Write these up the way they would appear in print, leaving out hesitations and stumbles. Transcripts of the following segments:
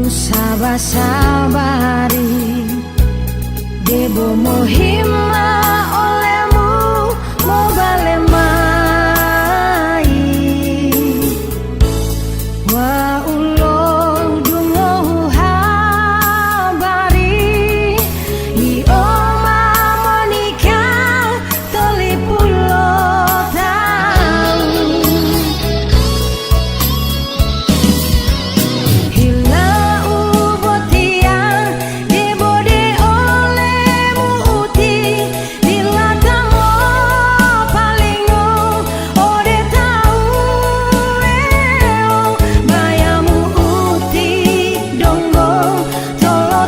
sabar-sabari debo mohima olehmu mau balemai wa ulo dungo habari i oma monika tolipulo tahu hila ubotia debode olehmu uti dilakamo palingo ode tahu bayamu uti dongo tolo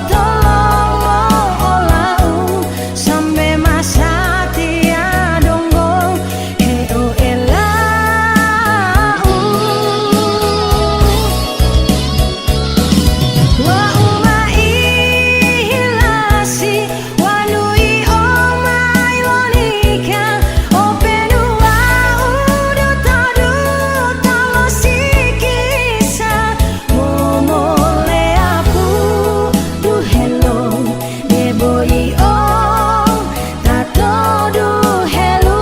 olau sampai masa tia dongo heo elau wa umai hilasi wanui omai lonika openua udo todo talo sikisa momole apu du hello deboi o tato du hello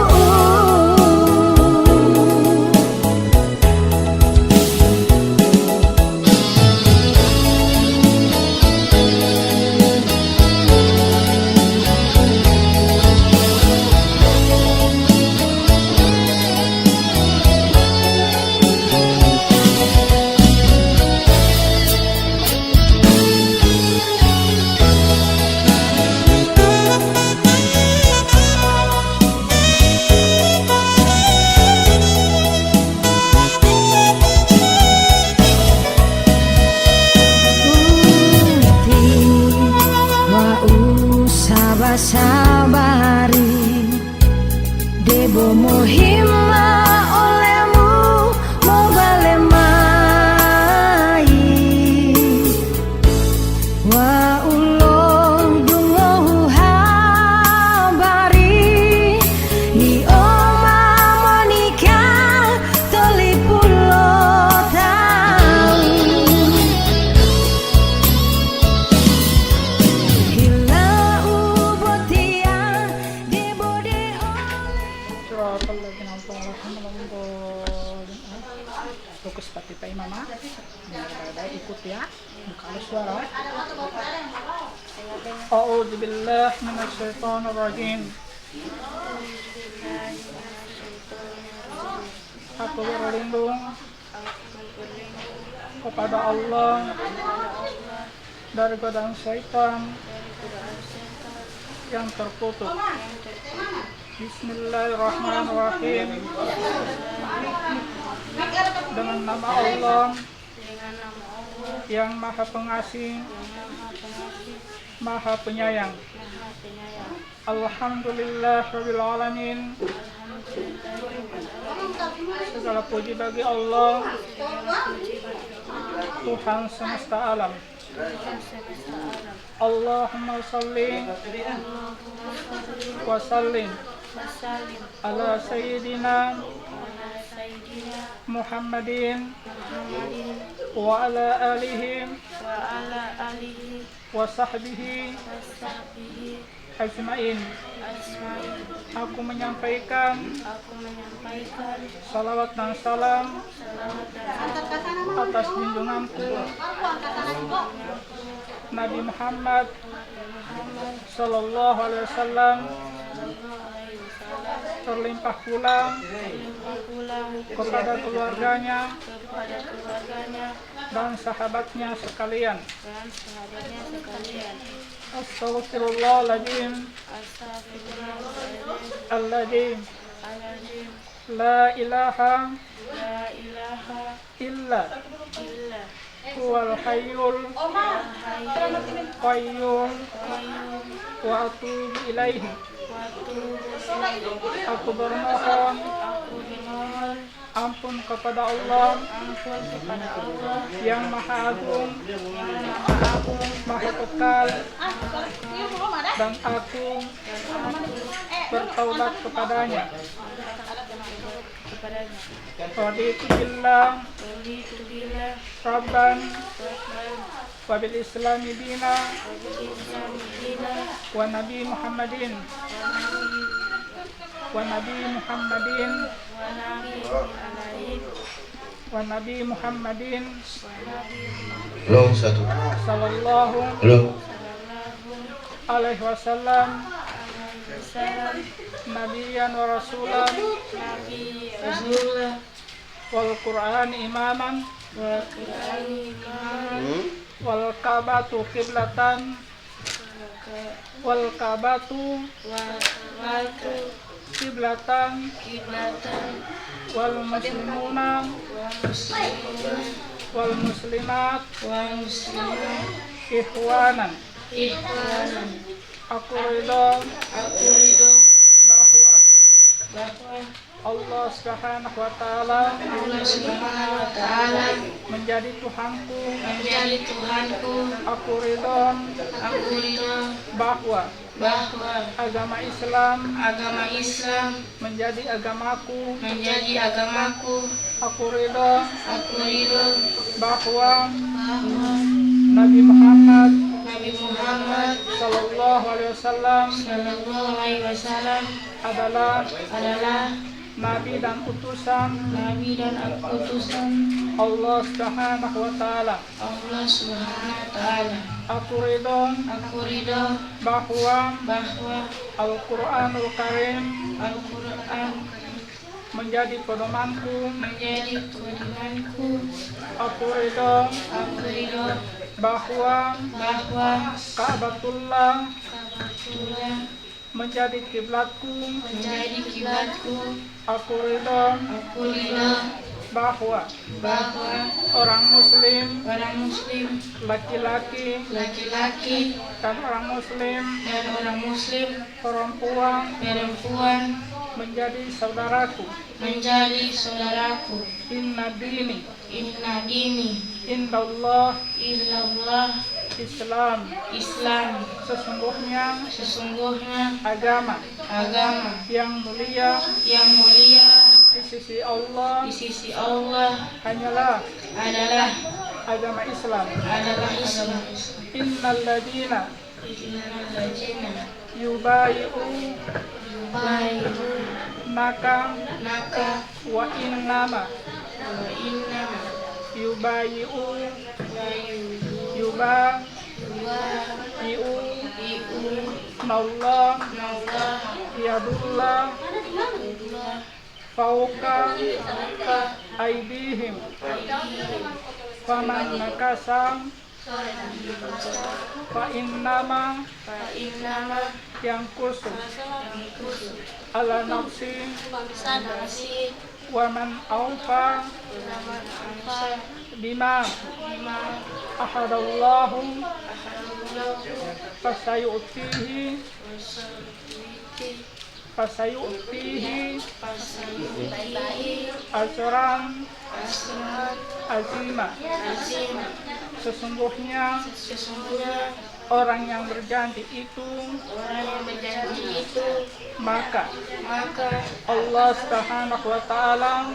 sabari debo mohima olehmu mau balemai wa ulo dungo habari i oma monika tolipulo tahu hila ubotia debode fokus Spotify mama biar ikut ya buka suara A'udzubillah minasyaitonirrajim. Aku berlindung kepada Allah dari godaan syaitan yang terkutuk. Bismillahirrahmanirrahim. Dengan nama Allah yang Maha Pengasih, Maha Penyayang. Alhamdulillahirabbil alamin. Segala puji bagi Allah, Tuhan semesta alam. Allahumma salli wa sallim ala sayyidina Muhammadin wa ala alihi wa sahbihi ajma'in. Aku menyampaikan salawat dan salam atas junjunganku Nabi Muhammad Sallallahu Alaihi Wasallam, terlimpah pula kepada keluarganya dan sahabatnya sekalian. Astaghfirullahaladzim Alladzi la ilaha illa huwal hayyul qayyum wa atubu ilaihi. Aku bermohon ampun kepada Allah yang Maha Agung, Maha Kekal, dan aku bertaubat kepadanya. Raditu billah Rabban وبالإسلام دينا ونبي محمد Long satu. sallallahu Long. alaihi wasallam nabiyan wa rasulan wal Qur'an imaman wal Ka'batu qiblatan wal muslimuna wal muslimat ikhwanan. Aku ridho bahwa Allah Subhanahu wa Ta'ala menjadi Tuhanku. Aku ridho bahwa agama Islam menjadi agamaku. Aku ridho bahwa Nabi Muhammad sallallahu alaihi wasallam adalah nabi dan utusan Allah Subhanahu wa Ta'ala. Aku ridho bahwa Al-Qur'anul Karim menjadi pedomanku. Aku ridho bahwa Ka'batullah menjadi kiblatku. Aku ridho bahwa orang muslim laki-laki dan orang muslim perempuan menjadi saudaraku. Inna dini indallah Islam. Sesungguhnya agama yang mulia di sisi Allah hanyalah agama Islam. Innal ladina yubayi'u naka wa innama yubayi'u nallah yadullah fauqa aidihim faman nakasa fa innama yang kursu ala nafsi wa man awfa bima ahadallahu fasayu'tihi ajran azima. Sesungguhnya orang yang berjanji itu maka Allah Subhanahu wa Ta'ala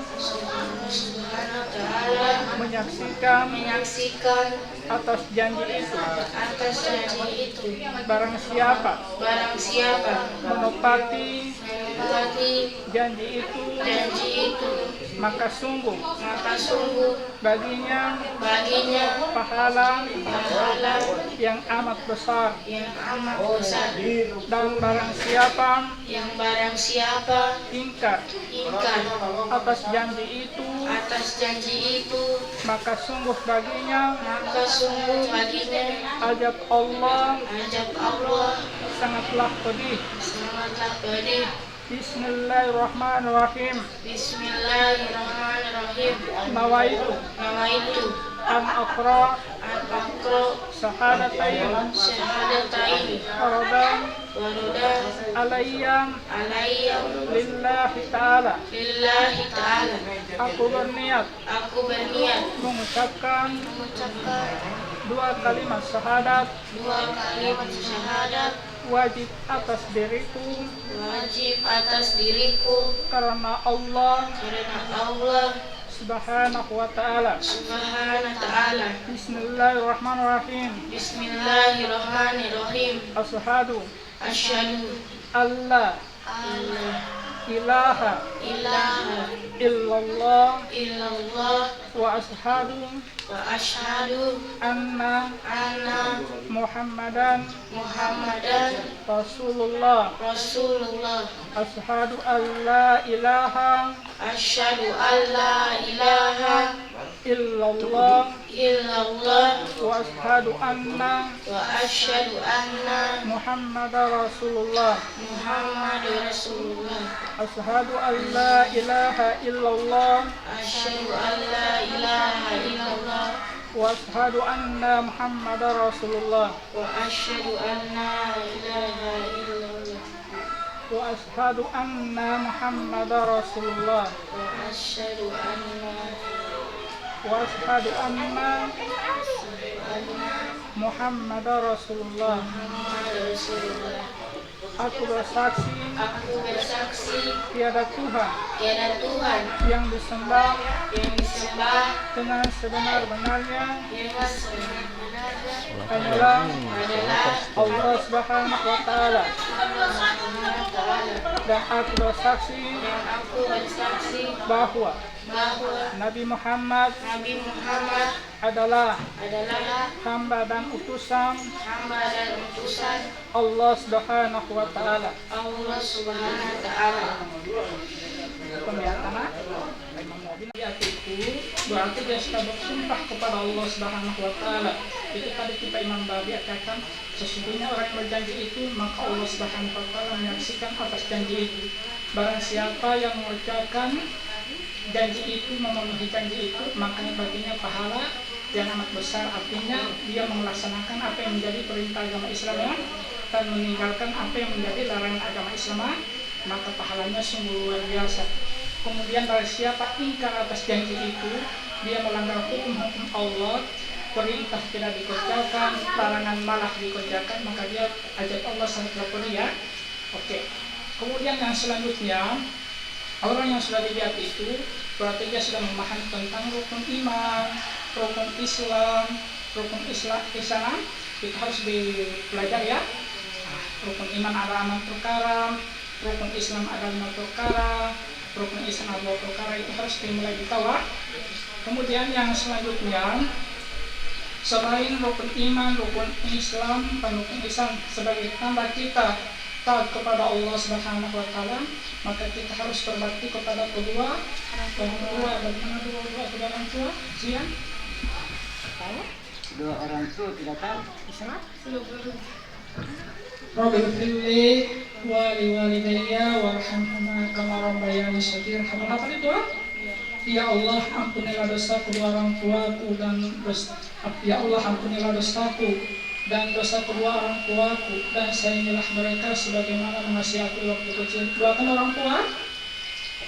menyaksikan atas janji itu. Barang siapa menepati janji itu maka sungguh baginya pahala yang amat besar. Dan barang siapa ingkar atas janji itu maka sungguh baginya azab Allah sangatlah pedih. Bismillahirrahmanirrahim. Nawaitu an aqra syahadatain faradan alayya lillahi ta'ala. Aku berniat mengucapkan dua kalimat syahadat wajib atas diriku karena Allah Subhanahu wa ta'ala. Bismillahirrahmanirrahim. Asyhadu alla ilaha illallah wa asyhadu anna Muhammadan Rasulullah. Asyhadu alla ilaha illallah wa asyhadu anna Muhammadar Rasulullah. Asyhadu alla ilaha illallah wa asyhadu anna Muhammadar Rasulullah. Wa asyhadu anna Muhammadar Rasulullah. Wa asyhadu anna Muhammadar Rasulullah. Aku bersaksi tiada Tuhan yang disembah dengan sebenar-benarnya hanyalah Allah Subhanahu wa ta'ala. Dan aku bersaksi bahwa Nabi Muhammad adalah hamba dan utusan Allah Subhanahu wa ta'ala. Pembiarkan itu berarti dia sudah bersumpah kepada Allah Subhanahu wa ta'ala. Itu tadi kita Imam Babi katakan sesungguhnya orang yang berjanji itu maka Allah Subhanahu wa ta'ala menyaksikan atas janji itu. Barang siapa yang mengucapkan janji itu, memenuhi janji itu, makanya baginya pahala yang amat besar. Artinya dia melaksanakan apa yang menjadi perintah agama Islam dan meninggalkan apa yang menjadi larangan agama Islam, maka pahalanya sungguh luar biasa. Kemudian dari siapa ingkar atas janji itu, dia melanggar hukum-hukum Allah, perintah tidak dikerjakan, larangan malah dikerjakan, maka dia ajab Allah sangat berperia. Oke. Kemudian yang selanjutnya, orang yang sudah dilihat itu berarti dia sudah memahami tentang rukun iman, rukun Islam, Islam itu harus dipelajari ya. Rukun iman ada 6 perkara, rukun Islam ada 5 perkara, rukun Islam ada 2 perkara, itu harus dimulai ditahu. Kemudian yang selanjutnya, selain rukun iman, rukun Islam, dan rukun Islam, sebagai tanda kita taat kepada Allah Subhanahu wa ta'ala, maka kita harus berbakti kepada kedua orang tua. Bagaimana kedua orang tua? Sian? Tahu? Kedua orang tua tidak tahu. Islam? Rabbighfirli wa liwalidayya warhamhuma kama rabbayani shaghira. Apa itu? Ya Allah, ampunilah dosa kedua orang tuaku dan ya Allah, ampunilah dosaku dan dosa kedua orang tuaku, dan sayangilah mereka sebagaimana mengasihi aku waktu kecil. Doakan orang tua.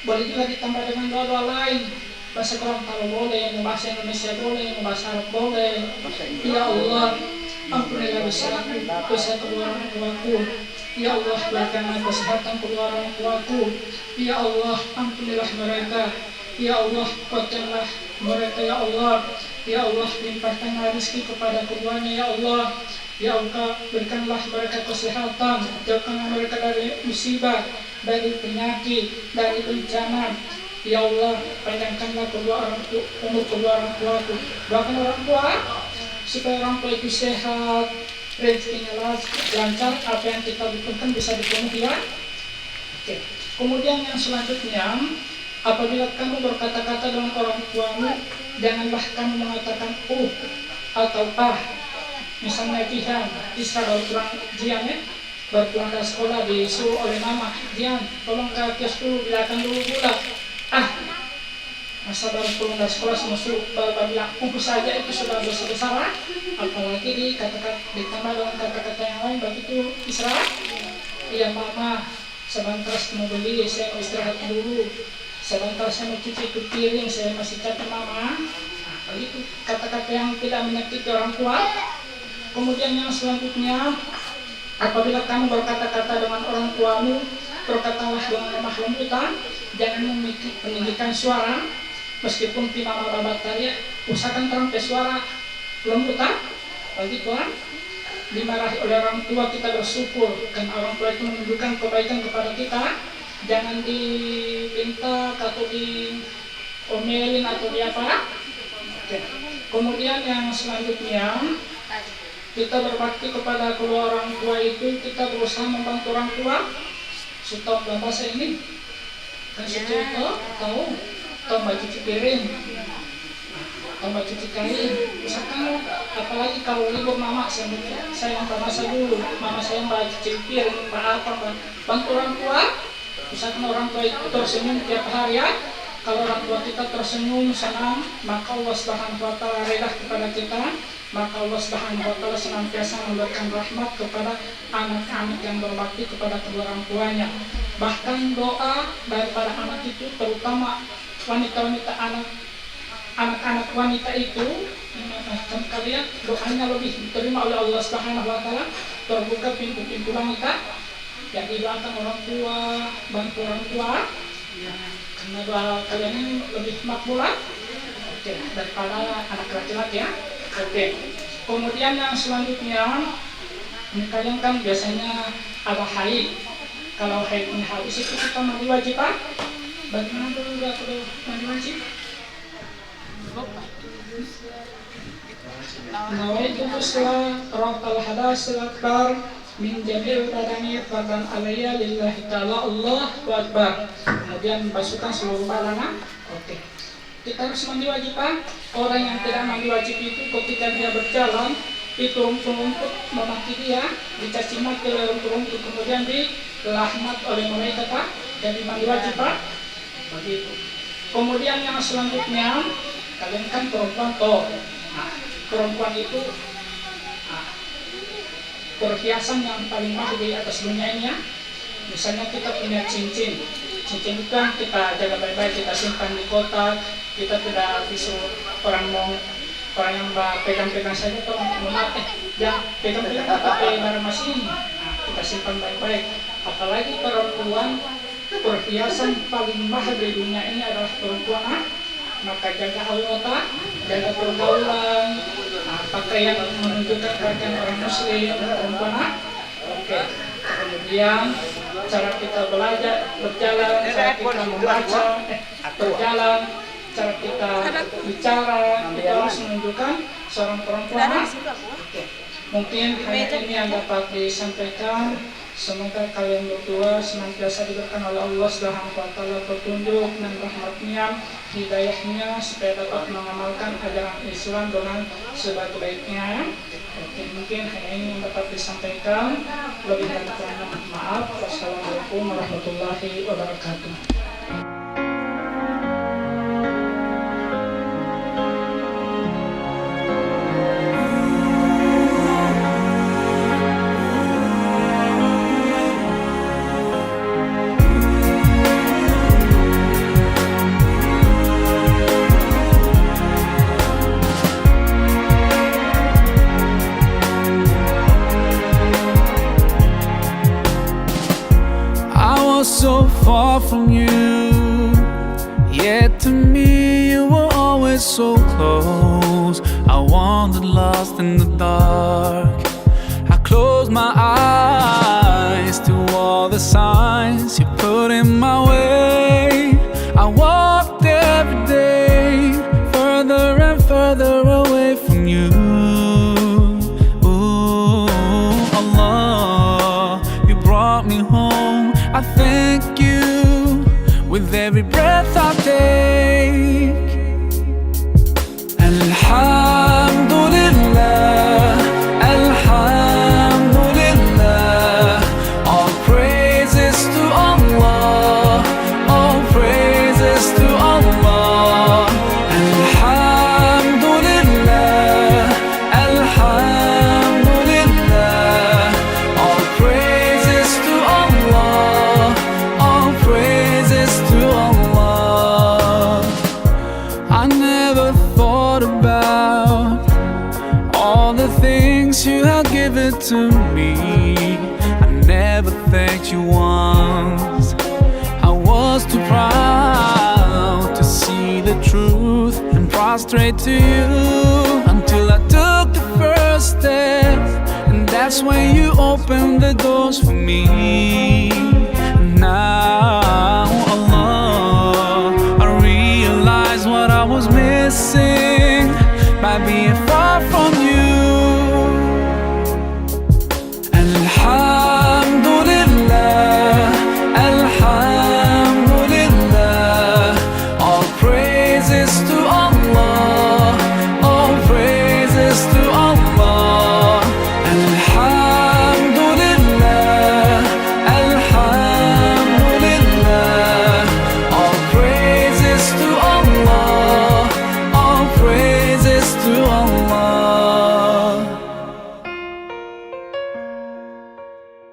Boleh juga ditambah dengan doa-doa lain. Bahasa Gorontalo boleh, bahasa Indonesia boleh, bahasa Arab boleh. Ya Allah, ampunilah dosa kedua orang tuaku. Ya Allah, berikanlah kesehatan kedua orang tuaku. Ya Allah, ampunilah mereka. Ya Allah, kuatkanlah mereka. Ya Allah, ya Allah, limpahkanlah rezeki kepada keduanya. Ya Allah, ya Allah, berikanlah mereka kesehatan, jauhkanlah mereka dari musibah, dari penyakit, dari bencana. Ya Allah, panjangkanlah umur kedua orang tuaku. Doakan orang tua supaya orang tua itu sehat, rezekinya lancar, apa yang kita butuhkan bisa dipenuhi ya. Oke. Kemudian yang selanjutnya, apabila kamu berkata-kata dengan orang tuamu, janganlah kamu mengatakan atau Misalnya Jihan, Isra baru pulang Jihan ya, baru pulang dari sekolah disuruh oleh mama, Jihan tolong ke kios dulu, bilakan dulu gula. Masa baru pulang dari sekolah semua suruh bilang saja, itu sudah besar-besar. Apalagi ditambah dengan kata-kata yang lain, begitu Isra. Iya mama, sebentar mau beli, saya mau istirahat dulu. Sebentar saya mau cuci piring, saya masih capek mama. Begitu kata-kata yang tidak menyakiti orang tua. Kemudian yang selanjutnya, apabila kamu berkata-kata dengan orang tuamu, berkatalah dengan lemah lembutan, jangan meninggikan suara. meskipun timama babat tadi usahakan terang suara lembut bagi Tuhan dimarahi oleh orang tua kita bersyukur, kan orang tua itu menunjukkan kebaikan kepada kita, jangan dipinta atau diomelin atau di apa. Oke. Kemudian yang selanjutnya kita berbakti kepada kedua orang tua itu, kita berusaha membantu orang tua. Sudah dalam bahasa ini kan suci itu tahu mbak cuci piring, mbak cuci kain, usahakan apalagi kalau libur mama saya bahasa dulu, mama saya mbak cuci piring, bantu orang tua. Usahakan orang tua itu tersenyum tiap hari ya. Kalau orang tua kita tersenyum senang, maka Allah Subhanahu wa Ta'ala reda kepada kita, maka Allah Subhanahu wa Ta'ala senantiasa memberikan rahmat kepada anak-anak yang berbakti kepada kedua orang tuanya. Bahkan doa daripada anak itu, terutama wanita-wanita anak-anak wanita itu, kalian doanya lebih diterima oleh Allah Subhanahu wa Ta'ala, terbuka pintu-pintu wanita yang didoakan orang tua, bantu orang tua. Karena doa kalian ini lebih makbulah daripada anak laki-laki ya. Kemudian yang selanjutnya, ini kalian kan biasanya ada haid. Kalau haid ini habis itu kita mandi wajib bagaimana dulu mandi wajib? Nawaitu ghusla raf'al hadasil akbar min jamil badani fardan alayya lillahi ta'ala Allahu akbar. Kemudian basuhkan seluruh badan. Kita harus mandi wajib Orang yang tidak mandi wajib itu ketika dia berjalan itu rumput-rumput memaki dia, dicaci maki oleh rumput-rumput, kemudian dilaknat oleh mereka jadi mandi wajib begitu. Kemudian yang selanjutnya, kalian kan perempuan perempuan itu perhiasan yang paling mahal di atas dunia ini ya. Misalnya kita punya cincin itu kan kita jaga baik-baik, kita simpan di kotak, kita tidak disuruh orang yang pegang-pegang saja atau jangan pegang-pegang pakai barang mesin. Kita simpan baik-baik. Apalagi perempuan, perhiasan paling mahal di dunia ini adalah perempuan. Maka jaga aurat, jaga pergaulan, pakaian menunjukkan pakaian orang muslim, perempuan. Kemudian cara kita berjalan, cara kita membaca, berjalan, cara kita bicara, kita harus menunjukkan seorang perempuan. Mungkin hanya ini yang dapat disampaikan. Semoga kalian berdua senantiasa diberikan oleh Allah Subhanahu wa Ta'ala petunjuk dan rahmatnya, hidayahnya, supaya dapat mengamalkan ajaran Islam dengan sebaik-baiknya. Mungkin hanya ini yang dapat disampaikan. Lebih dan kurangnya maaf. Wassalamualaikum warahmatullahi wabarakatuh. So far from you, yet to me you were always so close. I wandered lost in the dark. I closed my eyes to all the signs you put in my way. I walked every day further and further away from you. Ooh, Allah, you brought me home. I thank you with every breath I take. Alhamdulillah, Alhamdulillah. All praises to Allah, all praises to Allah. Alhamdulillah, Alhamdulillah. All praises to Allah, all praises to Allah. I never thought about all the things you have given to me. I never thanked you once. I was too proud to see the truth and prostrate to you until I took the first step. And that's when you opened the doors for me. Now, Allah, I realize what I was missing by being far from you. And Alhamdulillah, Alhamdulillah, all praises to Allah, all praises to Allah. And Alhamdulillah, Alhamdulillah, all praises to Allah, all praises to Allah.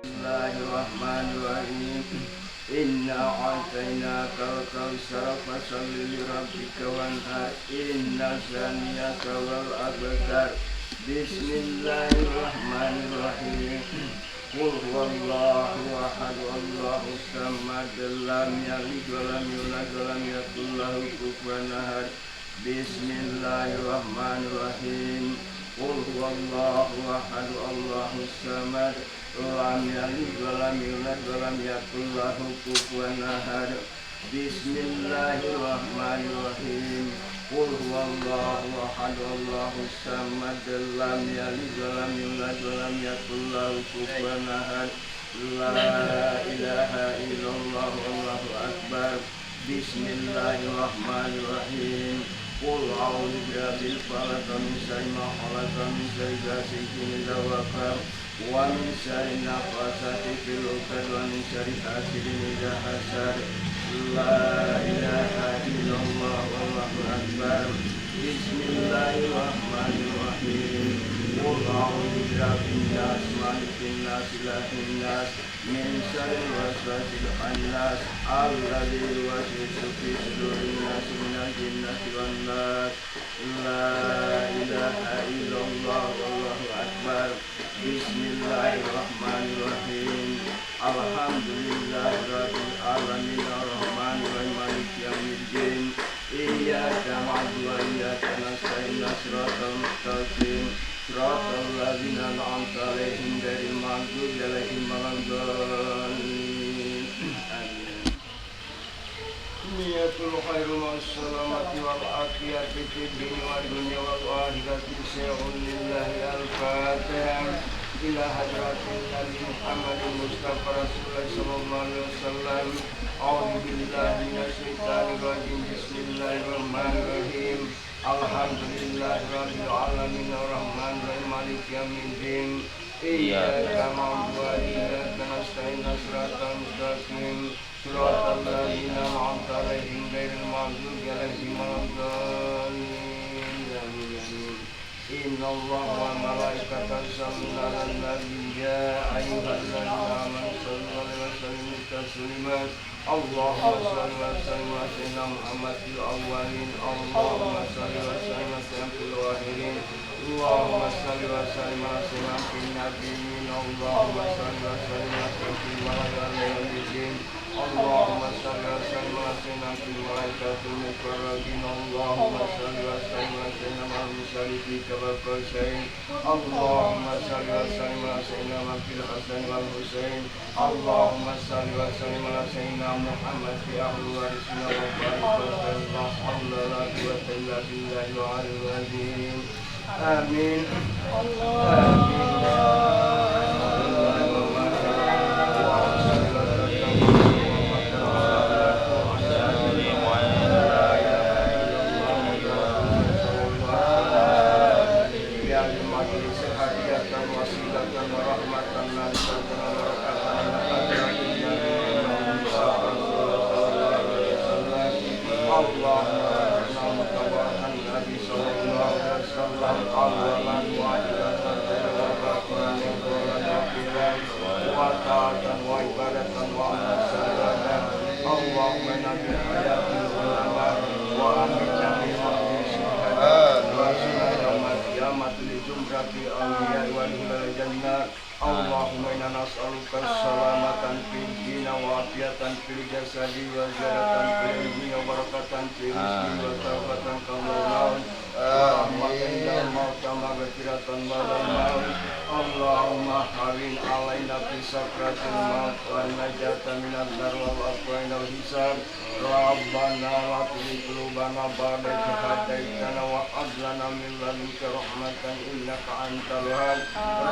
Bismillahirrahmanirrahim. Inna a'tainaka al-kautsar fasalli li rabbika wanhar. Inna shaniyaka wal abtar. Bismillahirrahmanirrahim. Qul huwallahu ahad, Allahus samad, lam yalid wa lam yulad wa lam yakul lahu kufuwan ahad. Bismillahirrahmanirrahim. Qul huwallahu ahad, Allahus samad, lam yalid wa lam yulad wa lam yakul lahu kufuwan ahad. Bismillahirrahmanirrahim. Qul huwallahu ahad, Allahus samad, lam yalid wa lam yulad wa lam yakul lahu kufuwan ahad. La ilaha illallah, wallahu akbar. Bismillahirrahmanirrahim. Qul a'udzu birabbil falaq, min syarri ma khalaq, min syarri ghasiqin idza waqab, wa min syarri nafasati fil 'uqad, wa min syarri hasidin idza hasad. La ilaha illallah, wallahu akbar. Bismillahirrahmanirrahim. Qul a'udzu birabbin nas, malikin nas, ilahin nas, min syarril waswasil khannas, alladzi yuwaswisu fi sudurin nas, minal jinnati wan nas. La ilaha illallah, wallahu akbar. Bismillahirrahmanirrahim. Alhamdulillahirabbil alamin, arrahmanir rahim, maliki yaumiddin. Iyyaka na'budu wa iyyaka nasta'in, shiratal mustaqim, shiratal ladzina an'amta 'alaihim ghairil maghdubi 'alaihim waladdallin. Amin. Niyatul khairu ma'as-salamati wal afiyati fid dini wad dunya wal akhirati syai'un lillahi al-fatihah. Ila hadratin Nabi Muhammadin Mustafa Rasulullah sallallahu alaihi wasallam. A'udzu billahi minasy syaithanir rajim. Bismillahirrahmanirrahim. Alhamdulillahirabbil alamin, arrahmanir rahim, maliki yaumiddin. Iyyaka na'budu wa iyyaka nasta'in, shiratal mustaqim, shiratal ladzina an'amta 'alaihim ghairil maghdubi 'alaihim waladdallin. Amin. Inna Allaha wa malaikatahu yusholluna 'alan nabi, ya ayyuhalladzina amanu shollu 'alaihi wa sallimu taslima. Allahumma shalli wa sallim ala sayyidina Muhammad fil awwalin, Allahumma shalli wa sallim ala sayyidina fil akhirin, Allahumma shalli wa sallim ala sayyidina fil nabiyyin, Allahumma shalli wa sallim ala sayyidina fil malaikati, Allahumma shalli wa sallim ala sayyidina fil malaikati muqarrabin, Allahumma shalli wa sallim ala sayyidina Muhammad syarifika wa qasyain, Allahumma shalli wa sallim ala sayyidina fil hasan wal husain, Allahumma shalli wa sallim ala sayyidina Muhammad fi ahli warisina wa barik wa sallim. La hawla wa la quwwata illa billahi wa alihi azim. Amin. Allahumma inna nas'aluka salamatan fid din wa afiatan fil jasadi wa ziyadatan fil ilmi wa barakatan fil rizqi wa tawbatan qabla al-maut. Allahumma hawin alaina fi sakratil maut wa najata minad nar wal afwa wal hisab. Rabbana la tuzigh qulubana ba'da idh hadaytana wa hab lana min ladunka rahmatan innaka antal wahhab.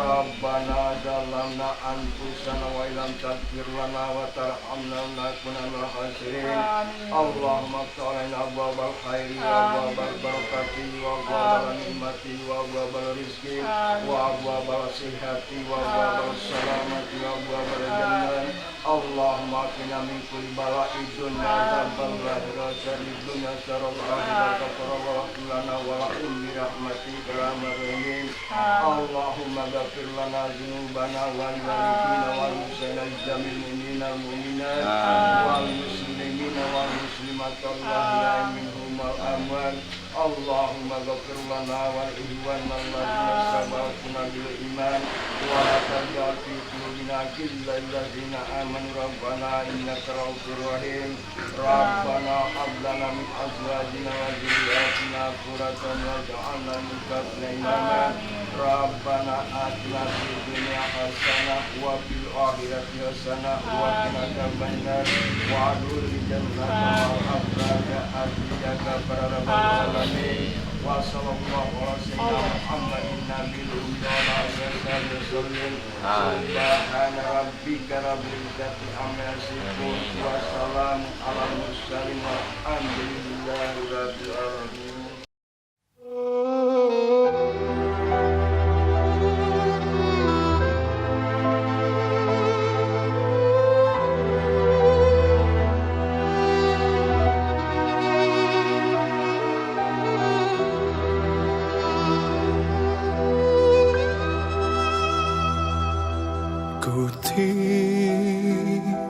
Rabbana zalamna anfusana wa illam taghfir lana wa tarhamna lanakunanna minal khasirin. Allahumma ta'ala abwabal khairi wa abwabal barakati wa abwabal nikmati wa abwabal rizqi wa abwabal sihhati wa abwabal salamati wa abwabal jannah. Allahumma qina min kulli bala'i dunya dzabal lahirati dunya syarrul akhirati qarrabana lana wa la'in bi rahmatika ya arhamar. Allahumma ghfir lana dzunubana wal walidina wal muslimin mu'minina wal mu'minat wal muslimina wal muslimat Allahumma minhum wal amwal. Allahumma ghfir lana wal ihwana alladzina sabaquna bil iman wa la taj'al fi qulubina ghillan lil ladzina amanu rabbana innaka ra'ufur rahim. Rabbana hab lana min azwajina wa dhurriyyatina qurrata waj'alna lil muttaqina imama. Rabbana atina fid dunya hasanah wa fil akhirati hasanah wa qina adzabannar wa adkhilna jannata ma'al abrar ya rabbal alamin. Wa sallallahu ala sayyidina Muhammadin nabiyil ummi wa ala alihi wasallam. Subhana rabbika rabbil izzati amma yasifun wa salamun alal mursalin walhamdulillahi rabbil alamin. Ku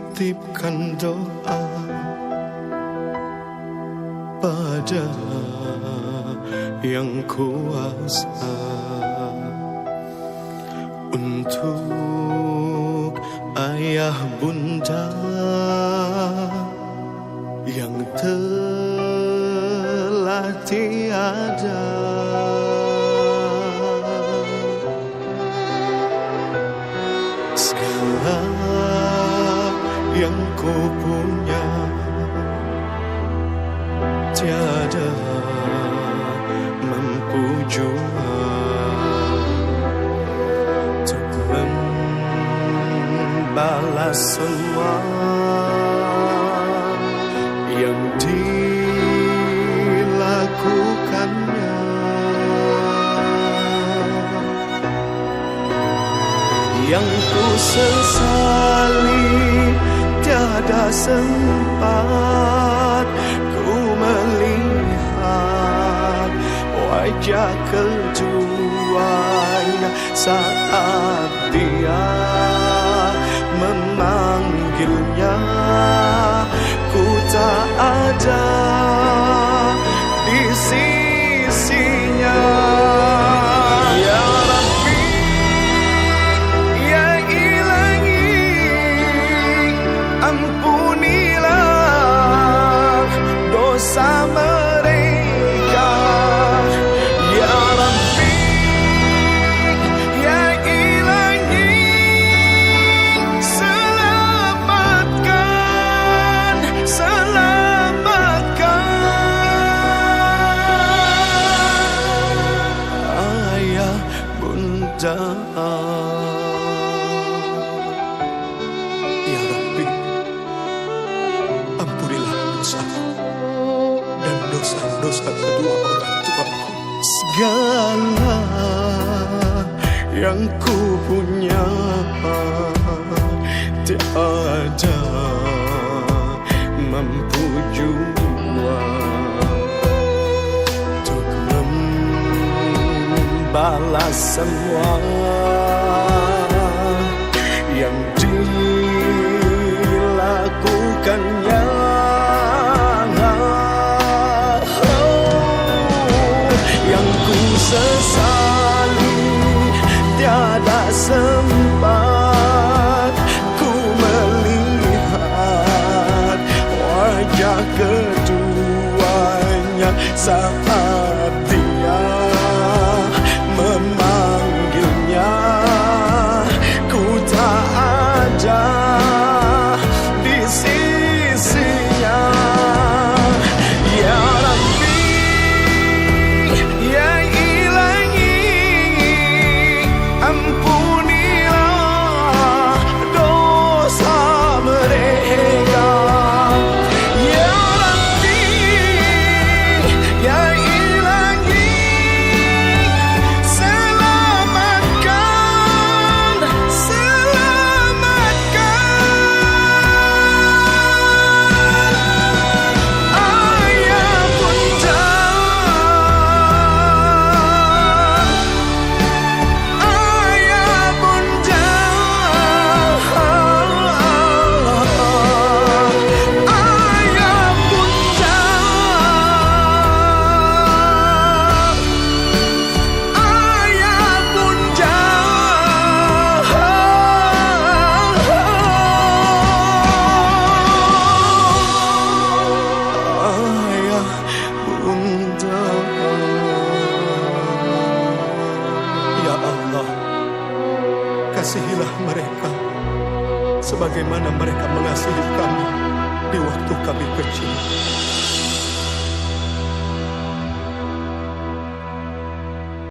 titipkan doa pada yang kuasa untuk ayah bunda yang telah tiada. Segala yang ku punya tiada mampu jua untuk membalas semua yang dilakukannya. Yang ku sesali tiada sempat ku melihat wajah keduanya saat dia memanggilnya. Ku tak ada di sisinya. Ya Rabbi, ya Ilahi, ampunilah dosa mereka. Ya Rabbi, ya Ilahi, selamatkan, ayah bunda. Ya Rabbi, ampunilah dosaku dan dosa-dosa kedua orang tuaku. Segala yang ku punya tiada mampu jua untuk membalas semua yang dilakukannya. Yang ku sesali tiada tak sempat ku melihat wajah keduanya saat dia memanggilnya. Ku tak ada di sisinya. Ya Rabbi, ya Ilahi, ampunilah dosa mereka. Ya Rabbi, ya Ilahi, selamatkan, ayah bunda, ayah bunda, ayah bunda, ayah bunda. Ayah bunda. Ya Allah, kasihilah mereka sebagaimana mereka mengasihi kami di waktu kami kecil.